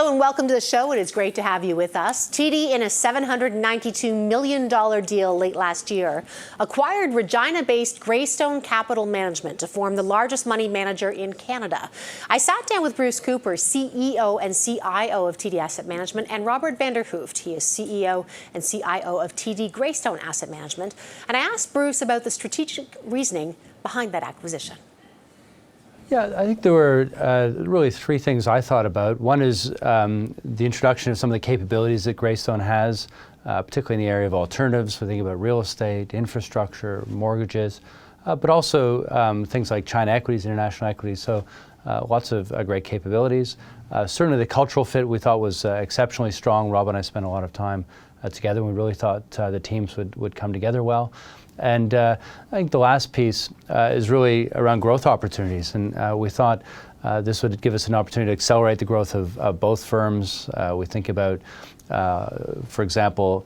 Hello and welcome to the show. It is great to have you with us. TD, in a $792 million deal late last year, acquired Regina-based Greystone Capital Management to form the largest money manager in Canada. I sat down with Bruce Cooper, CEO and CIO of TD Asset Management, and Robert Vanderhooft. He is CEO and CIO of TD Greystone Asset Management. And I asked Bruce about the strategic reasoning behind that acquisition. Yeah, I think there were really three things I thought about. One is the introduction of some of the capabilities that Greystone has, particularly in the area of alternatives. We think about real estate, infrastructure, mortgages, but also things like China equities, international equities. So lots of great capabilities. Certainly the cultural fit we thought was exceptionally strong. Rob and I spent a lot of time together. We really thought the teams would come together well. And I think the last piece is really around growth opportunities. And we thought this would give us an opportunity to accelerate the growth of both firms. We think about, for example,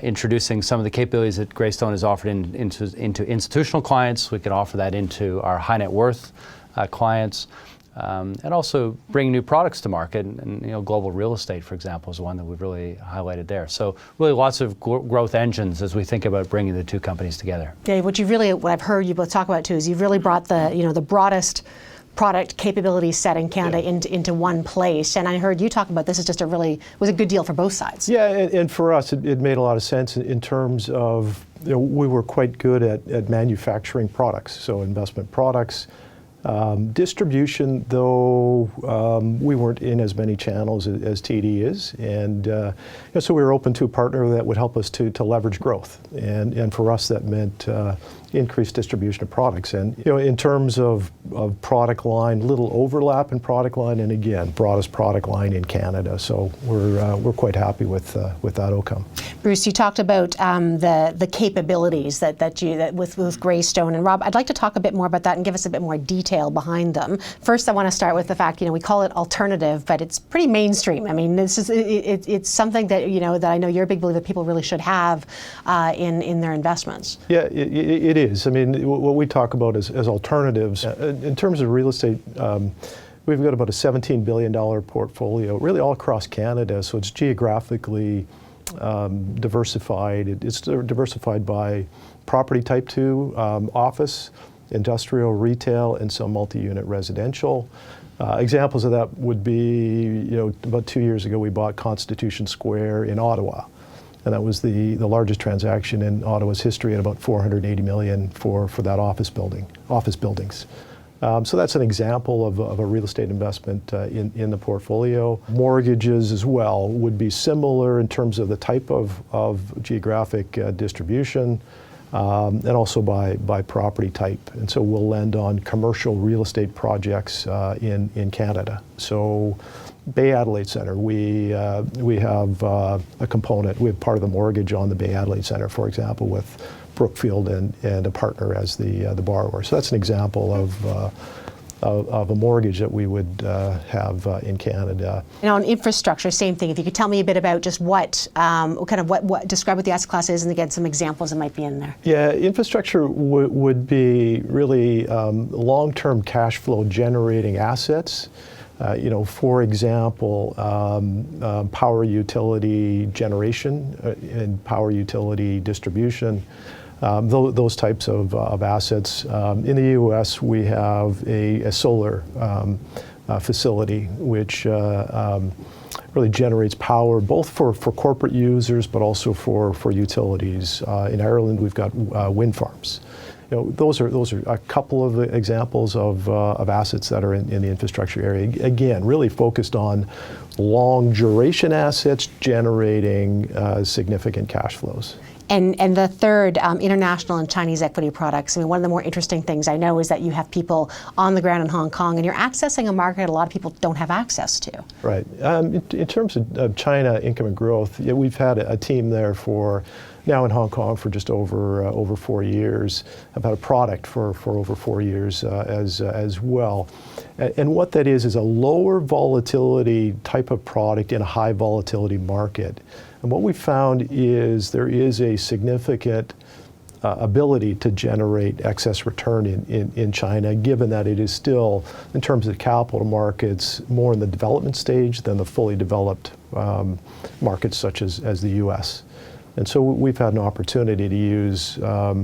introducing some of the capabilities that Greystone has offered into institutional clients. We could offer that into our high net worth clients. And also bring new products to market, and global real estate, for example, is one that we've really highlighted there. So really lots of growth engines as we think about bringing the two companies together. Dave, what I've heard you both talk about too is you've really brought the broadest product capability set in Canada into one place. And I heard you talk about this is just was a good deal for both sides. Yeah, and for us, it made a lot of sense in terms of we were quite good at manufacturing products, so investment products. Distribution, though, we weren't in as many channels as TD is, and so we were open to a partner that would help us to leverage growth, and for us that meant increased distribution of products. And in terms of product line, little overlap in product line, and again, broadest product line in Canada. So we're quite happy with that outcome. Bruce, you talked about the capabilities with Greystone, and Rob, I'd like to talk a bit more about that and give us a bit more detail behind them. First, I want to start with the fact we call it alternative, but it's pretty mainstream. I mean, it's something that that I know you're a big believer people really should have in their investments. Yeah, it is. I mean, what we talk about as alternatives in terms of real estate. We've got about a $17 billion portfolio, really all across Canada. So it's geographically diversified. It's diversified by property type too, office, industrial, retail, and some multi-unit residential. Examples of that would be, about 2 years ago we bought Constitution Square in Ottawa, and that was the largest transaction in Ottawa's history at about $480 million for that office buildings. So that's an example of a real estate investment in the portfolio. Mortgages as well would be similar in terms of the type of geographic distribution. And also by property type. And so we'll lend on commercial real estate projects in Canada. So Bay Adelaide Centre, we have a component, we have part of the mortgage on the Bay Adelaide Centre, for example, with Brookfield and a partner as the borrower. So that's an example of a mortgage that we would have in Canada. And on infrastructure, same thing. If you could tell me a bit about just what describe what the asset class is, and again, some examples that might be in there. Yeah, infrastructure would be really long-term cash flow generating assets. For example, power utility generation and power utility distribution. Those types of assets. In the U.S., we have a solar facility which really generates power both for corporate users but also for utilities. In Ireland, we've got wind farms. Those are a couple of examples of assets that are in the infrastructure area. Again, really focused on long duration assets generating significant cash flows. And the third, international and Chinese equity products. I mean, one of the more interesting things I know is that you have people on the ground in Hong Kong, and you're accessing a market a lot of people don't have access to. Right. In terms of China income and growth, we've had a team there now in Hong Kong for just over 4 years. I've had a product for over 4 years as well. And what that is a lower volatility type of product in a high volatility market. And what we found is there is a significant ability to generate excess return in China, given that it is still, in terms of capital markets, more in the development stage than the fully developed markets such as the U.S. And so we've had an opportunity to use our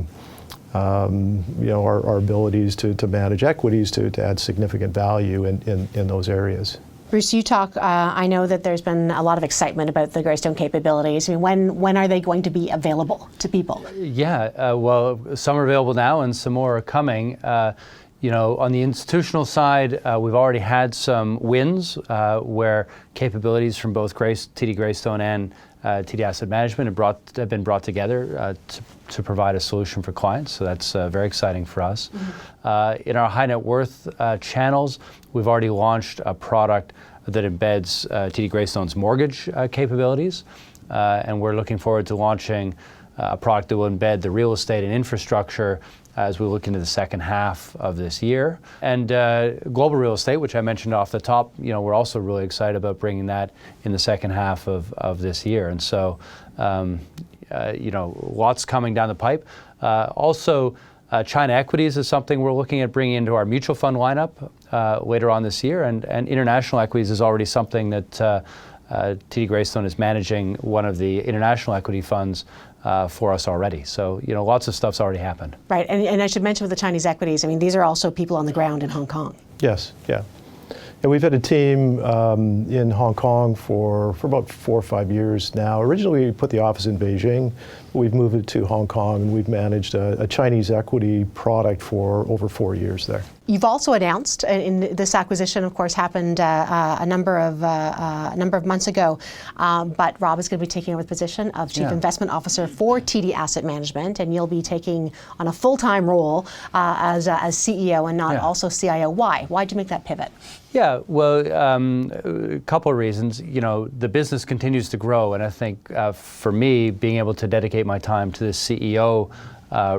abilities to manage equities to add significant value in those areas. Bruce, you talk, I know that there's been a lot of excitement about the Greystone capabilities. I mean, when are they going to be available to people? Yeah, well, some are available now and some more are coming. On the institutional side, we've already had some wins where capabilities from both TD Greystone and TD Asset Management have been brought together to provide a solution for clients. So that's very exciting for us. Mm-hmm. In our high net worth channels, we've already launched a product that embeds TD Greystone's mortgage capabilities. And we're looking forward to launching a product that will embed the real estate and infrastructure as we look into the second half of this year. And global real estate, which I mentioned off the top, we're also really excited about bringing that in the second half of this year. And so, lots coming down the pipe. Also, China equities is something we're looking at bringing into our mutual fund lineup later on this year. And international equities is already something that TD Greystone is managing one of the international equity funds for us already. So, lots of stuff's already happened. Right, and I should mention with the Chinese equities, I mean, these are also people on the ground in Hong Kong. Yes, yeah. And we've had a team in Hong Kong for about 4 or 5 years now. Originally, we put the office in Beijing. We've moved it to Hong Kong, and we've managed a Chinese equity product for over 4 years there. You've also announced, and this acquisition, of course, happened a number of months ago, but Rob is going to be taking over the position of Chief Investment Officer for TD Asset Management, and you'll be taking on a full-time role as CEO and not also CIO. Why? Why'd you make that pivot? Yeah, well, a couple of reasons. The business continues to grow, and I think for me, being able to dedicate my time to the CEO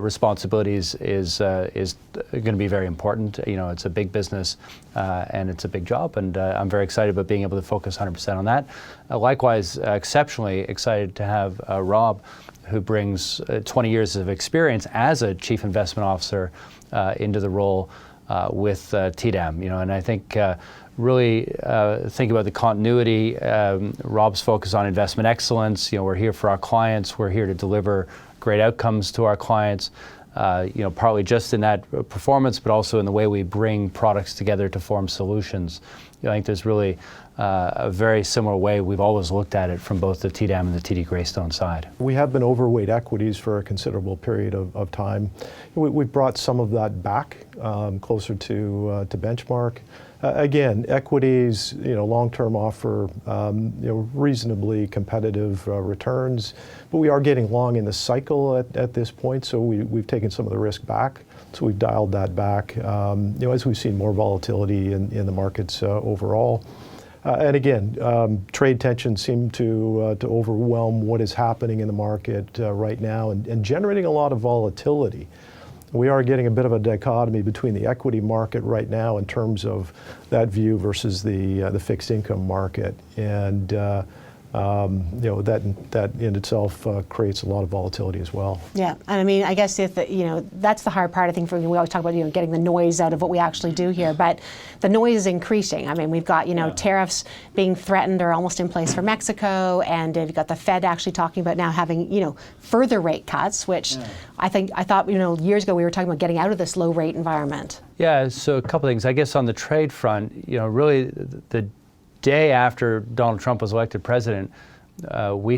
responsibilities is going to be very important. It's a big business and it's a big job, and I'm very excited about being able to focus 100% on that. Likewise, exceptionally excited to have Rob, who brings 20 years of experience as a Chief Investment Officer into the role with TDAM. And I think really think about the continuity. Rob's focus on investment excellence. We're here for our clients. We're here to deliver great outcomes to our clients. Partly just in that performance, but also in the way we bring products together to form solutions. I think there's really a very similar way we've always looked at it from both the TDAM and the TD Greystone side. We have been overweight equities for a considerable period of time. We've brought some of that back closer to benchmark. Again, equities, long-term offer, reasonably competitive returns, but we are getting long in the cycle at this point, so we've taken some of the risk back. So we've dialed that back, as we've seen more volatility in the markets overall. And again, trade tensions seem to overwhelm what is happening in the market right now and generating a lot of volatility. We are getting a bit of a dichotomy between the equity market right now in terms of that view versus the fixed income market, and that in itself creates a lot of volatility as well. Yeah, and I mean, I guess if that's the hard part. I think we always talk about getting the noise out of what we actually do here, but the noise is increasing. I mean, we've got tariffs being threatened or almost in place for Mexico, and you've got the Fed actually talking about now having further rate cuts, which I thought years ago we were talking about getting out of this low rate environment. Yeah, so a couple things. I guess on the trade front, really the day after Donald Trump was elected president, we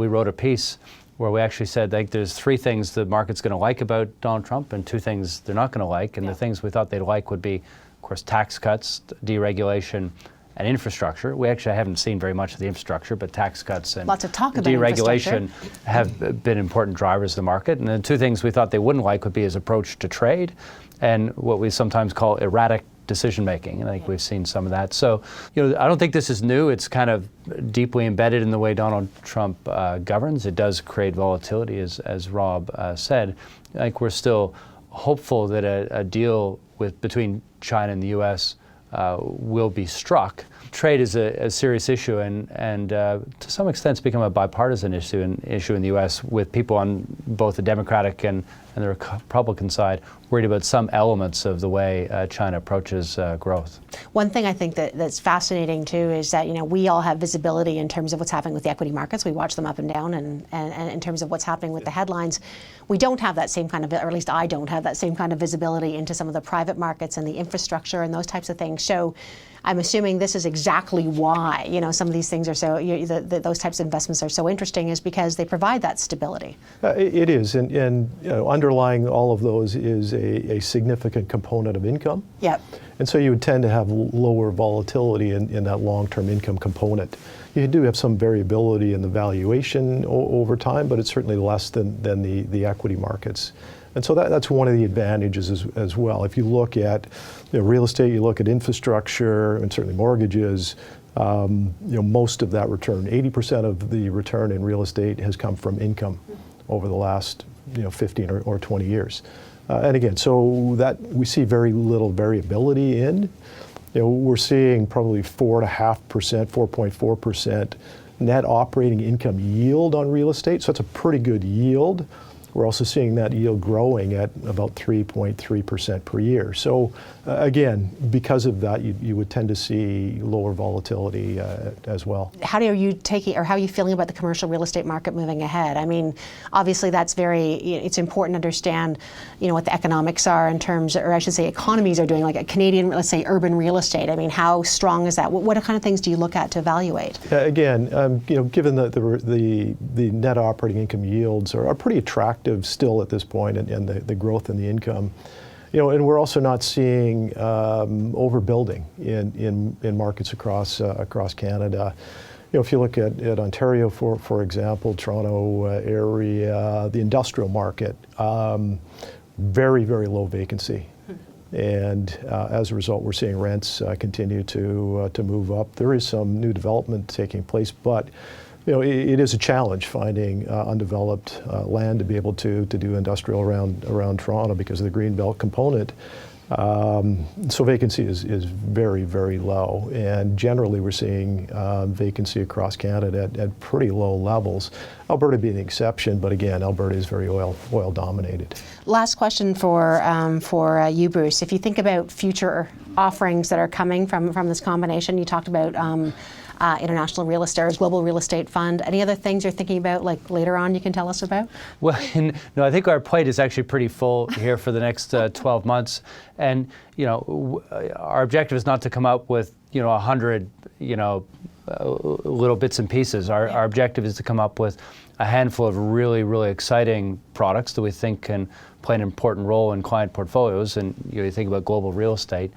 wrote a piece where we actually said, like, there's 3 things the market's going to like about Donald Trump and 2 things they're not going to like. And the things we thought they'd like would be, of course, tax cuts, deregulation, and infrastructure. We actually haven't seen very much of the infrastructure, but tax cuts and lots of talk about deregulation have been important drivers of the market. And the 2 things we thought they wouldn't like would be his approach to trade and what we sometimes call erratic decision making, and I think we've seen some of that. So, I don't think this is new. It's kind of deeply embedded in the way Donald Trump governs. It does create volatility, as Rob said. I think we're still hopeful that a deal between China and the U.S. will be struck. Trade is a serious issue, and to some extent it's become a bipartisan issue in the U.S. with people on both the Democratic and the Republican side worried about some elements of the way China approaches growth. One thing I think that's fascinating too is that we all have visibility in terms of what's happening with the equity markets. We watch them up and down, and in terms of what's happening with the headlines, we don't have that same kind of, or at least I don't have that same kind of visibility into some of the private markets and the infrastructure and those types of things. So I'm assuming this is exactly why some of these things are so, those types of investments are so interesting, is because they provide that stability. It is, and underlying all of those is a significant component of income. Yep. And so you would tend to have lower volatility in that long-term income component. You do have some variability in the valuation over time, but it's certainly less than the equity markets. And so that's one of the advantages as well. If you look at real estate, you look at infrastructure, and certainly mortgages, most of that return, 80% of the return in real estate has come from income over the last 15 or 20 years. And again, so that we see very little variability in. We're seeing probably 4.5%, 4.4% net operating income yield on real estate. So that's a pretty good yield. We're also seeing that yield growing at about 3.3% per year. So again, because of that, you would tend to see lower volatility as well. How are you feeling about the commercial real estate market moving ahead? I mean, obviously that's it's important to understand, what the economics are in terms, or I should say economies are doing, like a Canadian, let's say urban real estate. I mean, how strong is that? What kind of things do you look at to evaluate? Again, given the net operating income yields are pretty attractive still at this point, and the growth in the income, and we're also not seeing overbuilding in markets across Canada. If you look at Ontario, for example, Toronto area, the industrial market, very, very low vacancy. And as a result, we're seeing rents continue to move up. There is some new development taking place, but it is a challenge finding undeveloped land to be able to do industrial around Toronto because of the Greenbelt component. So vacancy is very, very low, and generally we're seeing vacancy across Canada at pretty low levels. Alberta being the exception, but again, Alberta is very oil dominated. Last question for you, Bruce. If you think about future offerings that are coming from this combination, you talked about international real estate, global real estate fund. Any other things you're thinking about, like later on, you can tell us about? Well, no, I think our plate is actually pretty full here for the next 12 months. And, our objective is not to come up with, 100, little bits and pieces. Our objective is to come up with a handful of really, really exciting products that we think can play an important role in client portfolios. And you think about global real estate.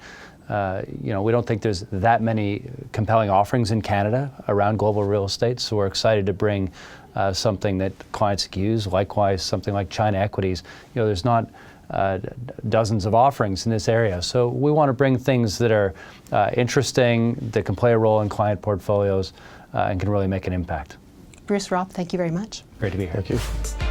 We don't think there's that many compelling offerings in Canada around global real estate, so we're excited to bring something that clients can use. Likewise, something like China equities. There's not dozens of offerings in this area, so we want to bring things that are interesting, that can play a role in client portfolios, and can really make an impact. Bruce, Rob, thank you very much. Great to be here. Thank you.